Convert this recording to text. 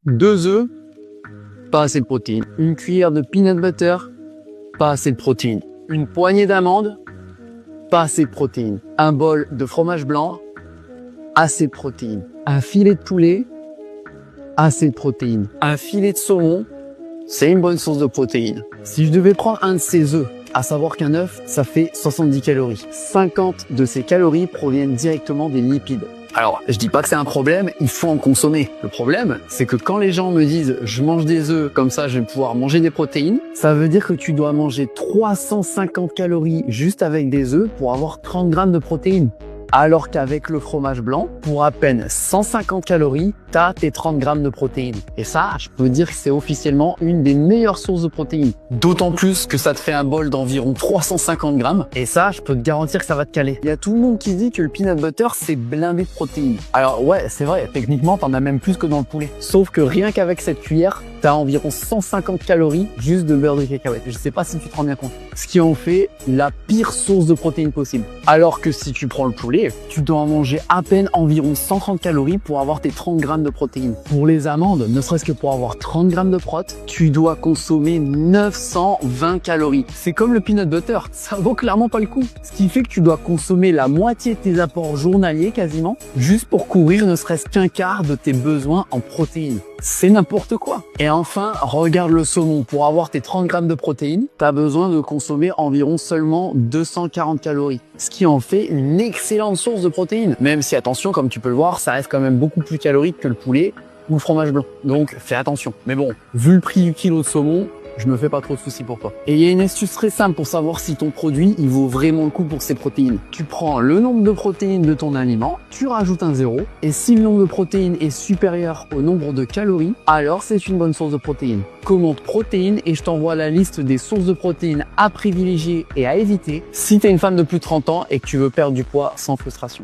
2 œufs, pas assez de protéines. Une cuillère de peanut butter, pas assez de protéines. Une poignée d'amandes, pas assez de protéines. Un bol de fromage blanc, assez de protéines. Un filet de poulet, assez de protéines. Un filet de saumon, c'est une bonne source de protéines. Si je devais prendre un de ces œufs, à savoir qu'un œuf, ça fait 70 calories. 50 de ces calories proviennent directement des lipides. Alors, je dis pas que c'est un problème, il faut en consommer. Le problème, c'est que quand les gens me disent « je mange des œufs, comme ça je vais pouvoir manger des protéines », ça veut dire que tu dois manger 350 calories juste avec des œufs pour avoir 30 grammes de protéines. Alors qu'avec le fromage blanc, pour à peine 150 calories, t'as tes 30 grammes de protéines. Et ça, je peux dire que c'est officiellement une des meilleures sources de protéines. D'autant plus que ça te fait un bol d'environ 350 grammes. Et ça, je peux te garantir que ça va te caler. Il y a tout le monde qui dit que le peanut butter, c'est blindé de protéines. Alors ouais, c'est vrai, techniquement, t'en as même plus que dans le poulet. Sauf que rien qu'avec cette cuillère, t'as environ 150 calories juste de beurre de cacahuète. Je sais pas si tu te rends bien compte. Ce qui en fait la pire source de protéines possible. Alors que si tu prends le poulet, tu dois en manger à peine environ 130 calories pour avoir tes 30 grammes de protéines. Pour les amandes, ne serait-ce que pour avoir 30 grammes de prot, tu dois consommer 920 calories. C'est comme le peanut butter, ça vaut clairement pas le coup. Ce qui fait que tu dois consommer la moitié de tes apports journaliers quasiment, juste pour couvrir ne serait-ce qu'un quart de tes besoins en protéines. C'est n'importe quoi. Et enfin, regarde le saumon. Pour avoir tes 30 grammes de protéines, tu as besoin de consommer environ seulement 240 calories. Ce qui en fait une excellente source de protéines. Même si, attention, comme tu peux le voir, ça reste quand même beaucoup plus calorique que le poulet ou le fromage blanc. Donc, fais attention. Mais bon, vu le prix du kilo de saumon, je me fais pas trop de soucis pour toi. Et il y a une astuce très simple pour savoir si ton produit, il vaut vraiment le coup pour ses protéines. Tu prends le nombre de protéines de ton aliment, tu rajoutes un 0, et si le nombre de protéines est supérieur au nombre de calories, alors c'est une bonne source de protéines. Commente protéines et je t'envoie la liste des sources de protéines à privilégier et à éviter si tu es une femme de plus de 30 ans et que tu veux perdre du poids sans frustration.